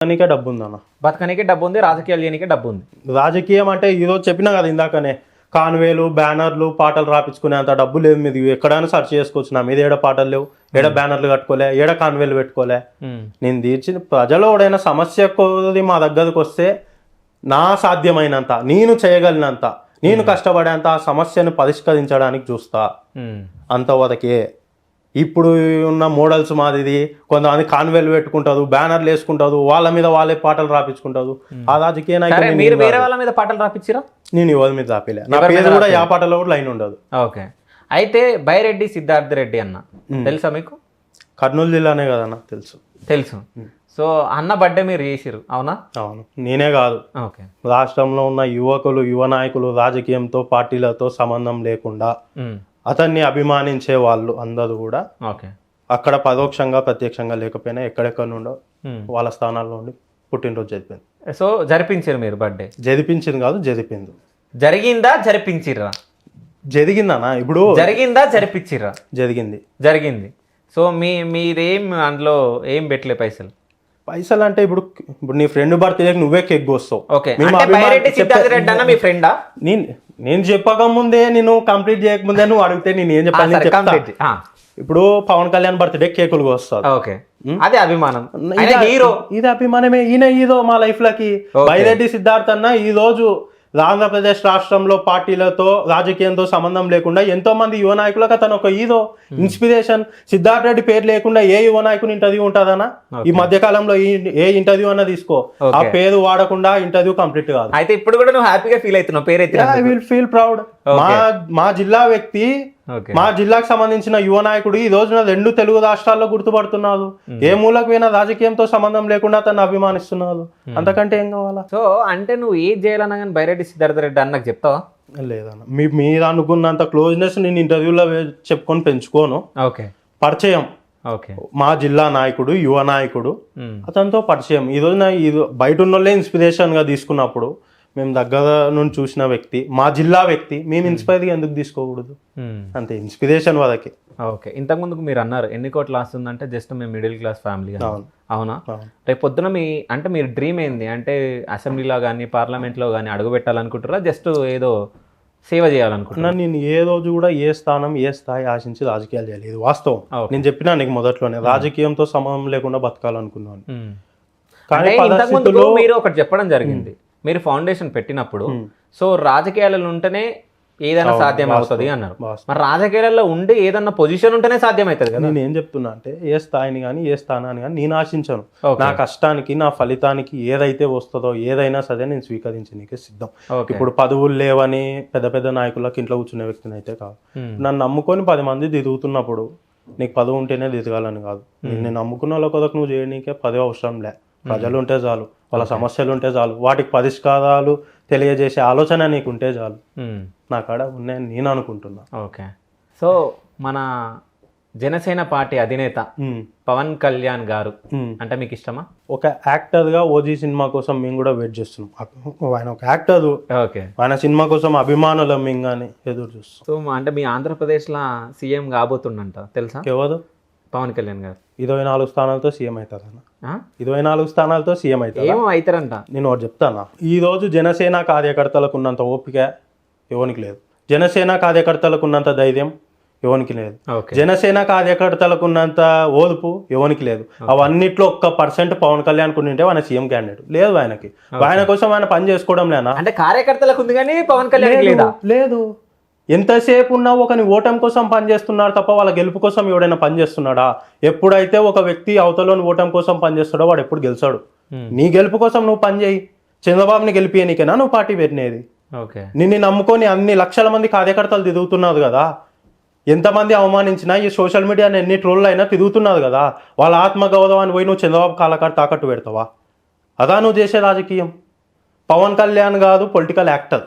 బతకనికే డబ్బు ఉందన్న. బతకనికే డబ్బు ఉంది, రాజకీయాలు చేయనికే డబ్బు ఉంది. రాజకీయం అంటే ఈరోజు చెప్పినా కదా ఇందాకనే, కాన్వేలు బ్యానర్లు పాటలు రాపించుకునే అంత డబ్బు లేదు మీది. ఎక్కడైనా సెర్చ్ చేసుకోవచ్చు. నా మీద ఏడ పాటలు లేవు, ఏడ బ్యానర్లు కట్టుకోలే, ఏడ కాన్వేలు పెట్టుకోలే. నేను తీర్చిన ప్రజలు ఎవడైనా సమస్య కొద్ది మా దగ్గరకు వస్తే నా సాధ్యమైనంత, నేను చేయగలిగినంత, నేను కష్టపడేంత ఆ సమస్యను పరిష్కరించడానికి చూస్తా. అంతవరకే. ఇప్పుడు ఉన్న మోడల్స్ మాదిది కొంతమంది కాన్వేలు పెట్టుకుంటారు, బ్యానర్లు వేసుకుంటారు, వాళ్ళ మీద వాళ్ళే పాటలు రాపించుకుంటారు. ఆ రాజకీయ నాయకులు మీరు వేరే వాళ్ళ మీద పాటలు రాపించారా? నేను ఎవరి మీద రాపిలే. నా పేరు కూడా యా పాటలో కూడా లైన్ ఉండదు. ఓకే. అయితే బైరెడ్డి సిద్ధార్థ రెడ్డి అన్న తెలుసా మీకు? కర్నూలు జిల్లానే కదన్న, తెలుసు. సో అన్న బర్త్డే మీరు చేసిరు, అవునా? అవును. నేనే కాదు, ఓకే, రాష్ట్రంలో ఉన్న యువకులు, యువ నాయకులు, రాజకీయంతో పార్టీలతో సంబంధం లేకుండా అతన్ని అభిమానించే వాళ్ళు అందరూ కూడా అక్కడ పరోక్షంగా ప్రత్యక్షంగా లేకపోయినా ఎక్కడెక్కడ నుండో వాళ్ళ స్థానాల్లో ఉండి పుట్టినరోజు జరిపింది. సో జరిపించారు మీరు బర్త్డే? జరిపించింది కాదు, జరిపింది. జరిగిందా జరిపించిర్రా? జరిగిందనా? ఇప్పుడు జరిగిందా జరిపించిర్రా? జరిగింది. సో మీరేం అందులో ఏం పెట్టలే పైసలు అంటే ఇప్పుడు నీ ఫ్రెండ్ బర్త్డేకి నువ్వే కేక్ కోస్తావు. మీ ఫ్రెండా? నేను చెప్పక ముందే, నేను కంప్లీట్ చేయకముందే నువ్వు అడిగితే నేను ఏం చెప్పాలి? ఇప్పుడు పవన్ కళ్యాణ్ బర్త్డే కేకులు కోస్తారు. అదే అభిమానం, ఇది అభిమానమే. ఈయన ఈదో మా లైఫ్ లకి. బైరెడ్డి సిద్ధార్థ్ అన్న ఈ రోజు ఆంధ్రప్రదేశ్ రాష్ట్రంలో పార్టీలతో రాజకీయంతో సంబంధం లేకుండా ఎంతో మంది యువ నాయకులకు అతను ఒక ఈదో ఇన్స్పిరేషన్. సిద్ధార్థ రెడ్డి పేరు లేకుండా ఏ యువ నాయకుని ఇంటర్వ్యూ ఉంటుందన్నా? ఈ మధ్య కాలంలో ఏ ఇంటర్వ్యూ అన్నా తీసుకో, ఆ పేరు వాడకుండా ఇంటర్వ్యూ కంప్లీట్ కాదు. అయితే ఇప్పుడు కూడా నువ్వు హ్యాపీగా ఫీల్ అవుతున్నావు? పేరు అయితే ఐ విల్ ఫీల్ ప్రౌడ్. మా జిల్లా వ్యక్తి, మా జిల్లాకు సంబంధించిన యువ నాయకుడు ఈ రోజున 2 తెలుగు రాష్ట్రాల్లో గుర్తుపడుతున్నారు. ఏ మూలకు పోయినా రాజకీయంతో సంబంధం లేకుండా తను అభిమానిస్తున్నారు. అంతకంటే ఏం కావాలా? సో అంటే నువ్వు ఏం చేయాలన్నా కానీ బైరెడ్డి సిద్ధార్థ రెడ్డి అన్నకు చెప్తావా? లేదన్న, మీరు అనుకున్నంత క్లోజ్నెస్ నేను ఇంటర్వ్యూలో చెప్పుకొని పెంచుకోను. పరిచయం, మా జిల్లా నాయకుడు, యువ నాయకుడు, అతనితో పరిచయం. ఈ రోజున బయట ఉన్న వాళ్ళే ఇన్స్పిరేషన్ గా తీసుకున్నప్పుడు, మేము దగ్గర నుండి చూసిన వ్యక్తి, మా జిల్లా వ్యక్తి, మేము ఇన్స్పైర్గా ఎందుకు తీసుకోకూడదు? అంతే, ఇన్స్పిరేషన్ వరకే. ఓకే. ఇంతకుముందుకు మీరు అన్నారు ఎన్ని కోట్లు ఆస్తుందంటే జస్ట్ మేము మిడిల్ క్లాస్ ఫ్యామిలీ. అవునా? రేపు పొద్దున అంటే మీరు డ్రీమ్ ఏంది? అంటే అసెంబ్లీలో కానీ పార్లమెంట్లో కానీ అడుగు పెట్టాలనుకుంటారా? జస్ట్ ఏదో సేవ చేయాలనుకుంటున్నా? నేను ఏ రోజు కూడా ఏ స్థానం, ఏ స్థాయి ఆశించి రాజకీయాలు చేయలేదు. వాస్తవం. నేను చెప్పినా నీకు మొదట్లోనే, రాజకీయంతో సంబంధం లేకుండా బతకాలనుకున్నాను. కానీ మీరు ఒకటి చెప్పడం జరిగింది, మీరు ఫౌండేషన్ పెట్టినప్పుడు సో రాజకీయాలలో ఉంటేనే ఏదైనా సాధ్యం అవుతుంది అన్నారు. మరి రాజకీయాలలో ఉండి ఏదన్నా పొజిషన్ ఉంటేనే సాధ్యం అవుతుంది కదా. నేను ఏం చెప్తున్నా అంటే, ఏ స్థాయిని కానీ ఏ స్థానాన్ని కానీ నేను ఆశించాను. నా కష్టానికి, నా ఫలితానికి ఏదైతే వస్తుందో ఏదైనా సరే నేను స్వీకరించడానికి సిద్ధం. ఇప్పుడు పదవులు లేవని పెద్ద పెద్ద నాయకులకు ఇంట్లో కూర్చునే వ్యక్తిని అయితే కాదు. నన్ను నమ్ముకొని 10 మంది తిరుగుతున్నప్పుడు నీకు పదవి ఉంటేనే తిరగాలని కాదు. నేను నమ్ముకున్న వాళ్ళ కొరకు నువ్వు చేయడానికే పదవి అవసరం లే. ప్రజలు ఉంటే చాలు, వాళ్ళ సమస్యలు ఉంటే చాలు, వాటికి పరిష్కారాలు తెలియజేసే ఆలోచన నీకు ఉంటే చాలు. నా కాడ ఉన్నాయని నేను అనుకుంటున్నా. ఓకే. సో మన జనసేన పార్టీ అధినేత పవన్ కళ్యాణ్ గారు అంటే మీకు ఇష్టమా? ఒక యాక్టర్ గా ఓజీ సినిమా కోసం మేము కూడా వెయిట్ చేస్తున్నాం. ఆయన ఒక యాక్టర్, ఆయన సినిమా కోసం అభిమానులం మేము కానీ ఎదురు చూస్తాం. సో అంటే మీ ఆంధ్రప్రదేశ్ లా సీఎం కాబోతుండంట, తెలుసా? ఎవరు? పవన్ కళ్యాణ్ గారు 24 స్థానాలతో సీఎం అవుతారన్న. 24 స్థానాలతో సీఎం అవుతారంట. నేను ఒకటి చెప్తానా, ఈ రోజు జనసేన కార్యకర్తలకు ఉన్నంత ఓపిక ఎవరికి లేదు. జనసేన కార్యకర్తలకు ఉన్నంత ధైర్యం ఎవరికి లేదు. జనసేన కార్యకర్తలకు ఉన్నంత ఓర్పు ఎవరికి లేదు. అవన్నిట్లో 1% పవన్ కళ్యాణ్ ఉంటే ఆయన సీఎం క్యాండిడేట్ లేదు. ఆయన కోసం ఆయన పని చేసుకోవడం లేనా? అంటే కార్యకర్తలకు ఉంది కానీ పవన్ కళ్యాణ్ లేదు. ఎంతసేపు ఉన్నా ఒకని ఓటమి కోసం పనిచేస్తున్నారు తప్ప వాళ్ళ గెలుపు కోసం ఎవడైనా పనిచేస్తున్నాడా? ఎప్పుడైతే ఒక వ్యక్తి అవతలోని ఓటమి కోసం పనిచేస్తాడో వాడు ఎప్పుడు గెలిచాడు. నీ గెలుపు కోసం నువ్వు పని చేయి. చంద్రబాబుని గెలిపియనికేనా నువ్వు పార్టీ పెట్టినది? నిన్ను నమ్ముకొని అన్ని లక్షల మంది కార్యకర్తలు తిరుగుతున్నారు కదా. ఎంతమంది అవమానించినా ఈ సోషల్ మీడియాని ఎన్ని ట్రోళ్ళు అయినా తిరుగుతున్నారు కదా. వాళ్ళ ఆత్మగౌరవాన్ని పోయి నువ్వు చంద్రబాబు కాలకాడు తాకట్టు పెడతావా? అదా నువ్వు చేసే రాజకీయం? పవన్ కళ్యాణ్ కాదు, పొలిటికల్ యాక్టర్,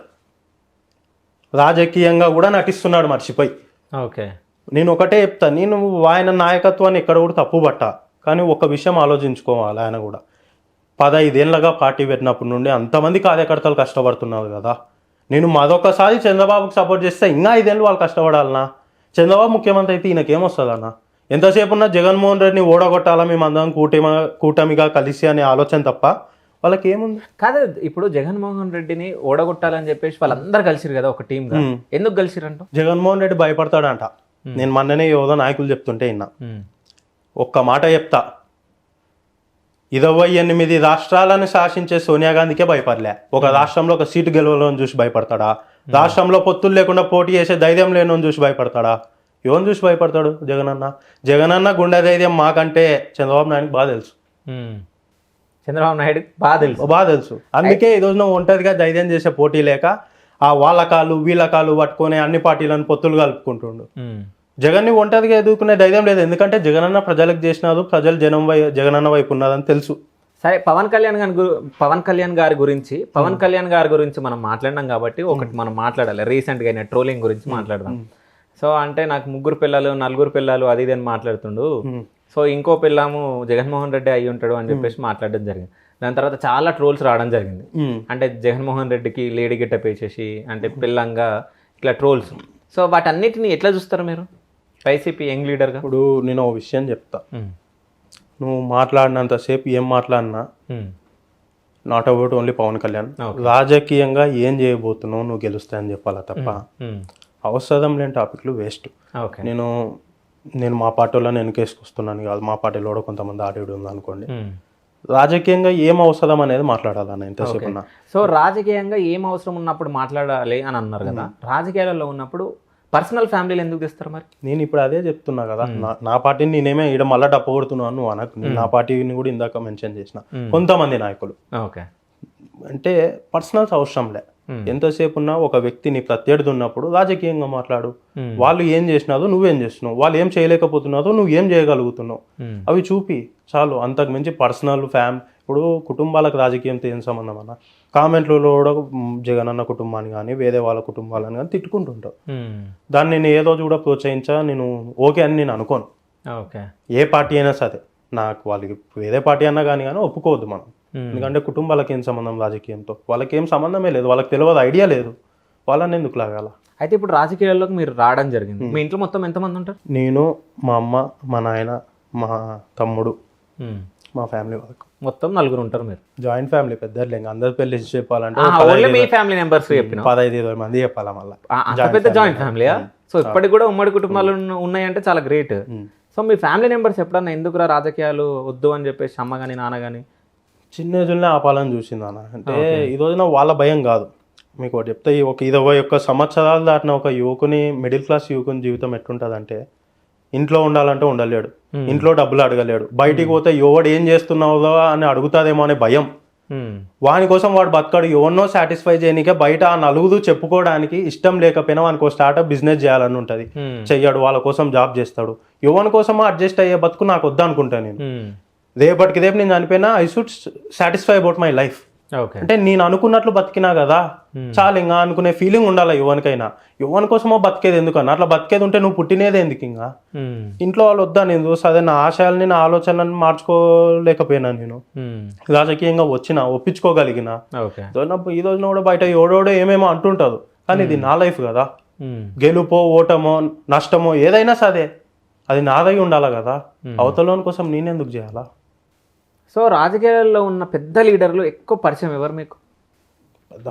రాజకీయంగా కూడా నటిస్తున్నాడు మర్చిపోయి. నేను ఒకటే చెప్తాను, నేను ఆయన నాయకత్వాన్ని ఎక్కడ కూడా తప్పు పట్టా. కానీ ఒక విషయం ఆలోచించుకోవాలి, ఆయన కూడా 15 ఏళ్ళగా పార్టీ పెట్టినప్పటి నుండి అంతమంది కార్యకర్తలు కష్టపడుతున్నారు కదా. నేను మరొకసారి చంద్రబాబుకి సపోర్ట్ చేస్తే ఇంకా 5 ఏళ్ళు వాళ్ళు కష్టపడాలన్నా? చంద్రబాబు ముఖ్యమంత్రి అయితే ఈయనకేమొస్తుందన్నా? ఎంతసేపు ఉన్నా జగన్మోహన్ రెడ్డిని ఓడగొట్టాలా మేము అందరం కూటమిగా కలిసి అనే ఆలోచన తప్ప వాళ్ళకి ఏముంది. కాదు ఇప్పుడు జగన్మోహన్ రెడ్డిని ఓడగొట్టాలని చెప్పేసి వాళ్ళందరూ కలిసిరు కదా ఒక టీమ్ గా, ఎందుకు కలిసిరంట? జగన్మోహన్ రెడ్డి భయపడతాడంట. నేను మొన్ననే యోధ నాయకులు చెప్తుంటే విన్నా. ఒక్క మాట చెప్తా, 28 రాష్ట్రాలను శాసించే సోనియా గాంధీకే భయపడలే. ఒక రాష్ట్రంలో ఒక సీటు గెలవాలని చూసి భయపడతాడా? రాష్ట్రంలో పొత్తులు లేకుండా పోటీ చేసే ధైర్యం లేని చూసి భయపడతాడా? ఎవరిని చూసి భయపడతాడు? జగనన్న గుండె ధైర్యం మాకంటే చంద్రబాబు నాయుడుకి బాగా తెలుసు. చంద్రబాబు నాయుడు బాగా తెలుసు. అందుకే ఈ రోజున ఒంటరిగా ధైర్యం చేసే పోటీ లేక ఆ వాళ్ళ కాళ్ళు వీళ్ళ కాళ్ళు పట్టుకొని అన్ని పార్టీలను పొత్తులు కలుపుకుంటుండు. జగన్ని ఒంటరిగా ఎదుర్కొనే ధైర్యం లేదు. ఎందుకంటే జగనన్న ప్రజలకు చేసినారు, ప్రజలు జగనన్న వైపు ఉన్నదని తెలుసు. సరే, పవన్ కళ్యాణ్ గారి గురించి మనం మాట్లాడినాం కాబట్టి ఒకటి మనం మాట్లాడాలి. రీసెంట్గా అయిన ట్రోలింగ్ గురించి మాట్లాడదాం. సో అంటే నాకు 3 పిల్లలు 4 పిల్లలు అది ఇది అని మాట్లాడుతుండు. సో ఇంకో పిల్లము జగన్మోహన్ రెడ్డి అయ్యి ఉంటాడు అని చెప్పేసి మాట్లాడడం జరిగింది. దాని తర్వాత చాలా ట్రోల్స్ రావడం జరిగింది. అంటే జగన్మోహన్ రెడ్డికి లేడీ గెటప్ వేసేసి అంటే పిల్లంగా ఇట్లా ట్రోల్స్. సో వాటన్నిటిని ఎట్లా చూస్తారు మీరు వైసీపీ యంగ్ లీడర్గా? ఇప్పుడు నేను ఓ విషయం చెప్తా. నువ్వు మాట్లాడినంతసేపు ఏం మాట్లాడినా not about only Pavan Kalyan. రాజకీయంగా ఏం చేయబోతున్నావు నువ్వు గెలుస్తాయని చెప్పాలా తప్ప అవసరం లేని టాపిక్లు వేస్ట్. నేను మా పార్టీలో వెనకేసుకొస్తున్నాను కాదు, మా పార్టీలో కూడా కొంతమంది ఆడిడు ఉంది అనుకోండి. రాజకీయంగా ఏం అవసరం అనేది మాట్లాడాలని ఎంతసేపు ఉన్నా. సో రాజకీయంగా ఏం అవసరం ఉన్నప్పుడు మాట్లాడాలి అని అన్నారు కదా, రాజకీయాలలో ఉన్నప్పుడు పర్సనల్ ఫ్యామిలీలు ఎందుకు తెస్తారు మరి? నేను ఇప్పుడు అదే చెప్తున్నా కదా, నా పార్టీని నేనేమే ఇక్కడ మళ్ళీ డప్ప కొడుతున్నాను నువ్వు అనకు. నా పార్టీని కూడా ఇందాక మెన్షన్ చేసిన కొంతమంది నాయకులు అంటే పర్సనల్స్ అవసరంలే. ఎంతసేపు ఉన్నా ఒక వ్యక్తిని ప్రత్యర్థి ఉన్నప్పుడు రాజకీయంగా మాట్లాడు. వాళ్ళు ఏం చేసినాదో నువ్వేం చేస్తున్నావు, వాళ్ళు ఏం చేయలేకపోతున్నాదో నువ్వు ఏం చేయగలుగుతున్నావు అవి చూపి చాలు. అంతకు మించి పర్సనల్ ఇప్పుడు కుటుంబాలకు రాజకీయంతో ఏం సంబంధం అన్న? కామెంట్లలో కూడా జగనన్న కుటుంబాన్ని కానీ వేరే వాళ్ళ కుటుంబాలను కానీ తిట్టుకుంటుంటావు. దాన్ని నేను ఏదో కూడా ప్రోత్సహించా, నేను ఓకే అని నేను అనుకోను. ఏ పార్టీ అయినా సరే నాకు వాళ్ళకి వేరే పార్టీ అన్నా కానీ ఒప్పుకోవద్దు మనం. ఎందుకంటే కుటుంబాలకు ఏం సంబంధం రాజకీయంతో? వాళ్ళకి ఏం సంబంధమే లేదు, వాళ్ళకి తెలియదు, ఐడియా లేదు, వాళ్ళని ఎందుకు లాగాల? అయితే ఇప్పుడు రాజకీయాల్లోకి మీరు రావడం జరిగింది. మీ ఇంట్లో మొత్తం ఎంతమంది ఉంటారు? నేను, మా అమ్మ, మా నాయన, మా తమ్ముడు, మా ఫ్యామిలీ వరకు మొత్తం 4 ఉంటారు. మీరు జాయింట్ ఫ్యామిలీ, పెద్దలే. అందరు పెళ్లి చెప్పాలంటే 15-20 మంది చెప్పాలా మళ్ళీ. పెద్ద జాయింట్ ఫ్యామిలీయా? సో ఇప్పటికి కూడా ఉమ్మడి కుటుంబాలు ఉన్నాయంటే చాలా గ్రేట్. సో మీ ఫ్యామిలీ మెంబర్స్ ఎప్పుడన్నా ఎందుకురా రాజకీయాలు వద్దు అని చెప్పేసి అమ్మ కానీ నాన్న కానీ చిన్న ఏజ్లోనే ఆపాలని చూసింది అన్న. అంటే ఈ రోజున వాళ్ళ భయం కాదు. మీకు ఒకటి చెప్తే, ఒక 21 సంవత్సరాలు దాటిన ఒక యువకుని, మిడిల్ క్లాస్ యువకుని జీవితం ఎట్లుంటుంది అంటే, ఇంట్లో ఉండాలంటే ఉండలేడు, ఇంట్లో డబ్బులు అడగలేడు, బయటికి పోతే ఎవడు ఏం చేస్తున్నావో అని అడుగుతాదేమో అనే భయం. వాని కోసం వాడు బతకాడు. ఎవరినో సాటిస్ఫై చేయనికే బయట ఆ నలుగురు చెప్పుకోవడానికి ఇష్టం లేకపోయినా వానికి ఒక స్టార్ట్అప్ బిజినెస్ చేయాలని ఉంటుంది, చెయ్యాడు. వాళ్ళ కోసం జాబ్ చేస్తాడు. ఎవరి కోసమో అడ్జస్ట్ అయ్యే బతుకు నాకు వద్దనుకుంటాను నేను. రేపటికి రేపు నేను చనిపోయినా I should satisfy about my life. అంటే నేను అనుకున్నట్లు బతికినా కదా చాలు ఇంకా అనుకునే ఫీలింగ్ ఉండాలి ఎవరికైనా. ఎవరి కోసమో బతికేది ఎందుకన్నా? అట్లా బతికేది ఉంటే నువ్వు పుట్టినేది ఎందుకు? ఇంకా ఇంట్లో వాళ్ళు వద్దా నేను చూసి అదే నా ఆశయాల్ని నా ఆలోచనలను మార్చుకోలేకపోయినా. నేను రాజకీయంగా ఒప్పించుకోగలిగిన. ఈ రోజున కూడా బయట ఎవడోడో ఏమేమో అంటుంటారు, కానీ ఇది నా లైఫ్ కదా. గెలుపో ఓటమో నష్టమో ఏదైనా సరే అది నాదై ఉండాలా కదా. అవతలోని కోసం నేనెందుకు చేయాలా? సో రాజకీయాల్లో ఉన్న పెద్ద లీడర్లు ఎక్కువ పరిచయం ఎవరు మీకు?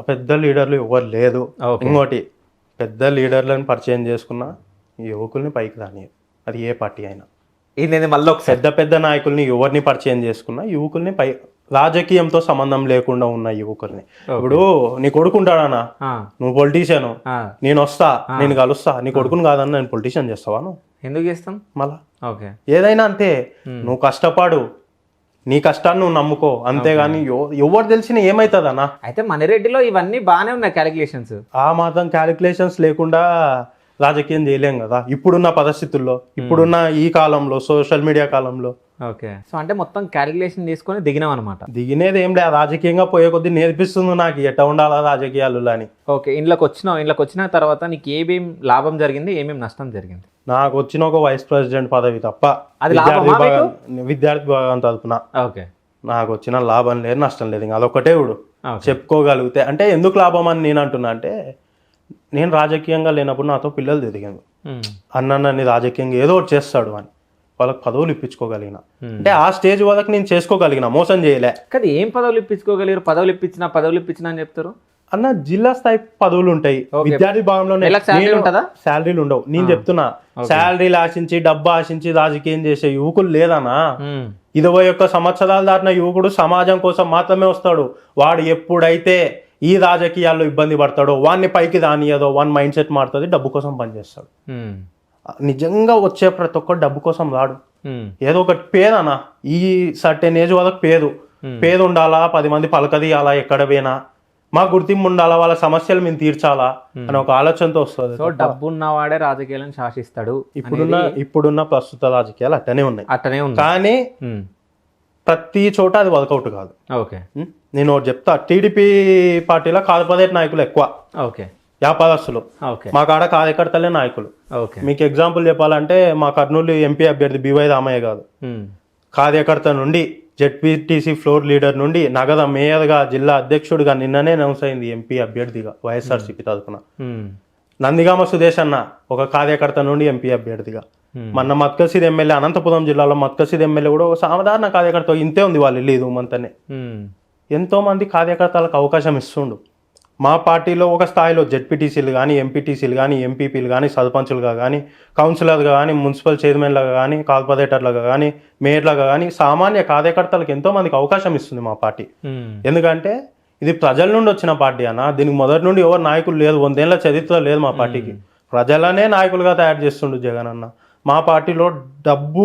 పెద్ద లీడర్లు ఎవరు లేదు. ఇంకోటి, పెద్ద లీడర్లను పరిచయం చేసుకున్న యువకుల్ని పైకి రాని, అది ఏ పార్టీ అయినా. ఇది మళ్ళీ పెద్ద నాయకుల్ని ఎవరిని పరిచయం చేసుకున్న యువకుల్ని రాజకీయంతో సంబంధం లేకుండా ఉన్న యువకుల్ని. ఇప్పుడు నీ కొడుకుంటాడానా, నువ్వు పొలిటీషియన్, నేను వస్తా, నేను కలుస్తా, నీ కొడుకుని కాదన్నా నేను పొలిటీషియన్ చేస్తావా? నువ్వు ఎందుకు చేస్తాం? మళ్ళా ఏదైనా అంతే, నువ్వు కష్టపడు, నీ కష్టాన్ని నువ్వు నమ్ముకో, అంతేగాని ఎవరు తెలిసిన ఏమవుతుంది అన్న. అయితే మణిరెడ్డిలో ఇవన్నీ బాగానే ఉన్నాయి క్యాలిక్యులేషన్స్. ఆ మాత్రం క్యాలిక్యులేషన్స్ లేకుండా రాజకీయం చేయలేం కదా ఇప్పుడున్న పరిస్థితుల్లో, ఇప్పుడున్న ఈ కాలంలో, సోషల్ మీడియా కాలంలో. ఓకే, సో అంటే మొత్తం క్యాలిక్యులేషన్ తీసుకొని దిగినాం అనమాట. దిగినేది ఏం లేదు, రాజకీయంగా పోయే కొద్దీ నేర్పిస్తుంది నాకు ఎట్లా ఉండాలా రాజకీయాలు అని. ఓకే, ఇంట్లోకి వచ్చిన తర్వాత నీకు ఏమేం లాభం జరిగింది, ఏమేమి నష్టం జరిగింది? నాకు వచ్చిన ఒక వైస్ ప్రెసిడెంట్ పదవి తప్ప, అది విద్యార్థి విభాగం తరపున నాకు వచ్చిన లాభం లేదు, నష్టం లేదు. ఇంకా అదొక్కటే ఇప్పుడు చెప్పుకోగలిగితే. అంటే ఎందుకు లాభం అని నేను అంటున్నా అంటే, నేను రాజకీయంగా లేనప్పుడు నాతో పిల్లలు తిరిగాను, అన్న నన్ను రాజకీయంగా ఏదో ఒకటి చేస్తాడు అని. వాళ్ళకి పదవులు ఇప్పించుకోగలిగిన. అంటే ఆ స్టేజ్ వాళ్ళకి నేను చేసుకోగలిగిన, మోసం చేయలే. కానీ ఏం పదవులు ఇప్పించుకోగలిగారు? పదవులు ఇప్పించినా అని చెప్తారు అన్న. జిల్లా స్థాయి పదవులు ఉంటాయి, విద్యార్థి భాగంలోనే శాలరీలు ఉండవు. నేను చెప్తున్నా, శాలరీలు ఆశించి డబ్బు ఆశించి రాజకీయం చేసే యువకులు లేదన్నా. 21 సంవత్సరాలు దాటిన యువకుడు సమాజం కోసం మాత్రమే వస్తాడు. వాడు ఎప్పుడైతే ఈ రాజకీయాల్లో ఇబ్బంది పడతాడో వాడిని పైకి రానియదో, వాని మైండ్ సెట్ మారుతుంది, డబ్బు కోసం పనిచేస్తాడు. నిజంగా వచ్చే ప్రతి ఒక్కరు డబ్బు కోసం రాడు. ఏదో ఒకటి పేదనా, ఈ సర్టెన్ ఏజ్ వాళ్ళకి పేద ఉండాలా, 10 మంది పలకదీయాలా, ఎక్కడ పోయినా మా గుర్తింపు ఉండాలా, వాళ్ళ సమస్యలు మేము తీర్చాలా అని ఒక ఆలోచనతో వస్తుంది. సో డబ్బు ఉన్నవాడే రాజకీయాలను శాసిస్తాడు. ఇప్పుడున్న ప్రస్తుత రాజకీయాలు అట్టనే ఉన్నాయి. కానీ ప్రతి చోట అది వర్కౌట్ కాదు. ఓకే, నేను ఒకటి చెప్తా. టీడీపీ పార్టీలో కార్పొరేట్ నాయకులు ఎక్కువ, వ్యాపారస్తులు. మా కాడ కార్యకర్తలే నాయకులు. మీకు ఎగ్జాంపుల్ చెప్పాలంటే మా కర్నూలు ఎంపీ అభ్యర్థి బివై రామయ్య గారు కార్యకర్త నుండి జెడ్పీటీసీ ఫ్లోర్ లీడర్ నుండి నగద మేయర్గా, జిల్లా అధ్యక్షుడిగా నిన్ననే అనౌన్స్ అయింది ఎంపీ అభ్యర్థిగా వైఎస్ఆర్సీపీ తరఫున. నందిగామ సుదేశ్ అన్న ఒక కార్యకర్త నుండి ఎంపీ అభ్యర్థిగా. మొన్న మత్కసీద్ ఎమ్మెల్యే, అనంతపురం జిల్లాలో మత్కసీద్ ఎమ్మెల్యే కూడా ఒక సాధారణ కార్యకర్త. ఇంతే ఉంది వాళ్ళు ఇల్లు మంతనే. ఎంతో మంది కార్యకర్తలకు అవకాశం ఇస్తుండు. మా పార్టీలో ఒక స్థాయిలో జెడ్పీటీసీలు కానీ, ఎంపీటీసీలు కానీ, ఎంపీపీలు కానీ, సర్పంచులుగా కానీ, కౌన్సిలర్గా కానీ, మున్సిపల్ చైర్మన్లుగా కానీ, కార్పొరేటర్లుగా కానీ, మేయర్లుగా కానీ సామాన్య కార్యకర్తలకు ఎంతో మందికి అవకాశం ఇస్తుంది మా పార్టీ. ఎందుకంటే ఇది ప్రజల నుండి వచ్చిన పార్టీ అన్న. దీనికి మొదటి నుండి ఎవరు నాయకులు లేదు, 100 ఏళ్ల చరిత్ర లేదు మా పార్టీకి. ప్రజలనే నాయకులుగా తయారు చేస్తుండు జగన్ అన్న. మా పార్టీలో డబ్బు